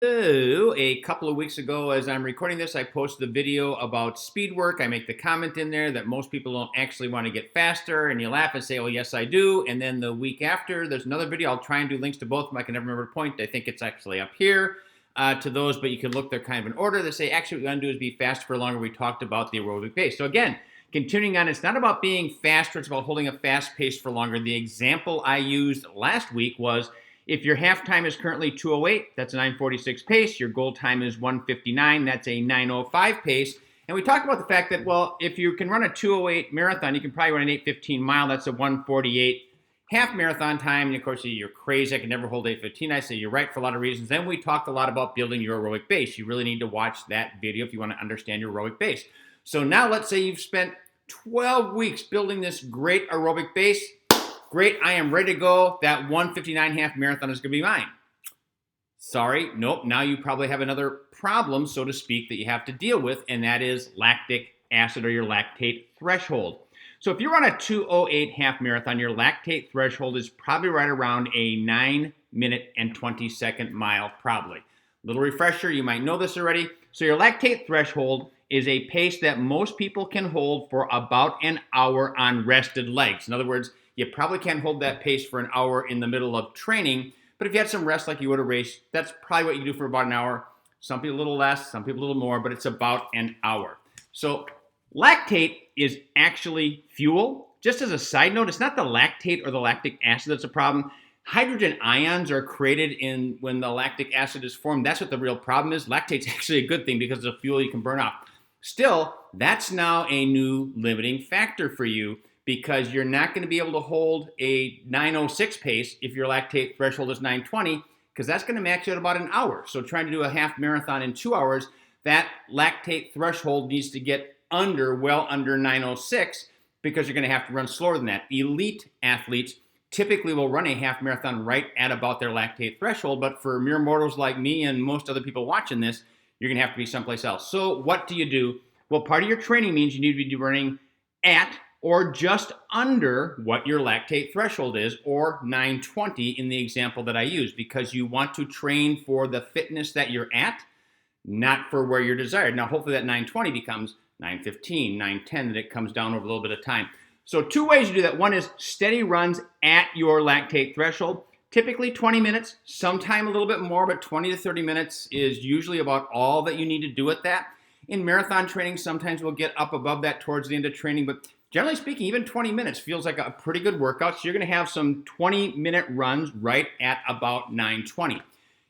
So, a couple of weeks ago, as I'm recording this, I posted a video about speed work. I make the comment in there that most people don't actually want to get faster, and you laugh and say, "Oh, yes, I do." And then the week after, there's another video. I'll try and do links to both of them. I can never remember the point. I think it's actually up here to those, but you can look, they're kind of in order. They say, actually, what we want to do is be faster for longer. We talked about the aerobic pace. So, again, continuing on, it's not about being faster, it's about holding a fast pace for longer. The example I used last week was, if your half time is currently 2:08, that's a 9:46 pace. Your goal time is 1:59, that's a 9:05 pace. And we talked about the fact that, well, if you can run a 2:08 marathon, you can probably run an 8:15 mile. That's a 1:48 half marathon time. And of course, you're crazy. I can never hold 8:15. I say you're right for a lot of reasons. Then we talked a lot about building your aerobic base. You really need to watch that video if you want to understand your aerobic base. So now let's say you've spent 12 weeks building this great aerobic base. Great, I am ready to go. That 1:59 half marathon is going to be mine. Sorry, nope. Now you probably have another problem, so to speak, that you have to deal with, and that is lactic acid or your lactate threshold. So if you're on a 2:08 half marathon, your lactate threshold is probably right around a 9-minute and 20-second mile, probably. Little refresher, you might know this already. So your lactate threshold is a pace that most people can hold for about an hour on rested legs. In other words, you probably can't hold that pace for an hour in the middle of training, but if you had some rest like you would a race, that's probably what you do for about an hour. Some people a little less, some people a little more, but it's about an hour. So lactate is actually fuel. Just as a side note, it's not the lactate or the lactic acid that's a problem. Hydrogen ions are created when the lactic acid is formed. That's what the real problem is. Lactate's actually a good thing because it's a fuel you can burn off. Still, that's now a new limiting factor for you, because you're not going to be able to hold a 9:06 pace if your lactate threshold is 9:20, because that's going to max you at about an hour. So trying to do a half marathon in 2 hours, that lactate threshold needs to get well under 9:06, because you're going to have to run slower than that. Elite athletes typically will run a half marathon right at about their lactate threshold, but for mere mortals like me and most other people watching this, you're going to have to be someplace else. So what do you do? Well, part of your training means you need to be running at or just under what your lactate threshold is, or 9:20 in the example that I used, because you want to train for the fitness that you're at, not for where you're desired. Now, hopefully that 9:20 becomes 9:15, 9:10, that it comes down over a little bit of time. So 2 ways to do that. One is steady runs at your lactate threshold, typically 20 minutes, sometime a little bit more, but 20 to 30 minutes is usually about all that you need to do at that. In marathon training, sometimes we'll get up above that towards the end of training, but generally speaking, even 20 minutes feels like a pretty good workout. So you're going to have some 20-minute runs right at about 9:20.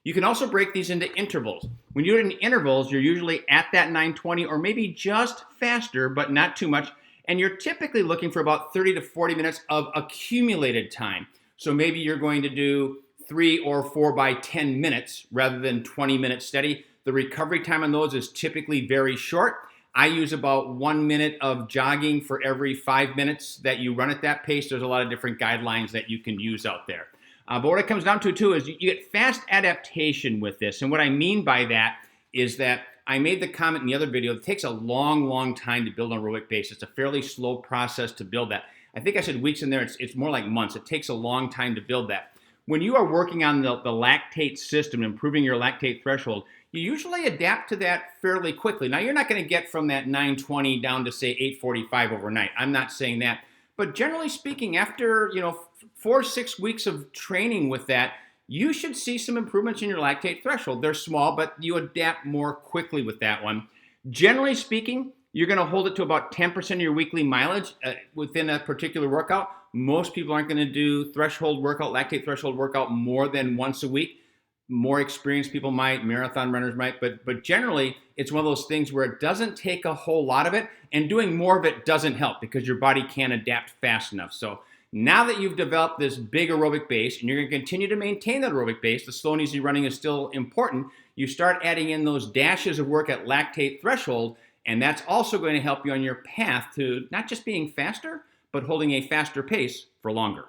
You can also break these into intervals. When you do it in intervals, you're usually at that 9:20 or maybe just faster, but not too much. And you're typically looking for about 30 to 40 minutes of accumulated time. So maybe you're going to do 3 or 4 by 10 minutes rather than 20 minutes steady. The recovery time on those is typically very short. I use about 1 minute of jogging for every 5 minutes that you run at that pace. There's a lot of different guidelines that you can use out there. But what it comes down to, too, is you get fast adaptation with this. And what I mean by that is that I made the comment in the other video, it takes a long, long time to build an aerobic base. It's a fairly slow process to build that. I think I said weeks in there. It's more like months. It takes a long time to build that. When you are working on the lactate system, improving your lactate threshold, you usually adapt to that fairly quickly. Now, you're not going to get from that 9:20 down to, say, 8:45 overnight. I'm not saying that. But generally speaking, after 4 or 6 weeks of training with that, you should see some improvements in your lactate threshold. They're small, but you adapt more quickly with that one. Generally speaking, you're going to hold it to about 10% of your weekly mileage within a particular workout. Most people aren't going to do lactate threshold workout more than once a week. More experienced people might, marathon runners might, but generally it's one of those things where it doesn't take a whole lot of it, and doing more of it doesn't help because your body can't adapt fast enough. So now that you've developed this big aerobic base and you're going to continue to maintain that aerobic base, the slow and easy running is still important. You start adding in those dashes of work at lactate threshold, and that's also going to help you on your path to not just being faster, but holding a faster pace for longer.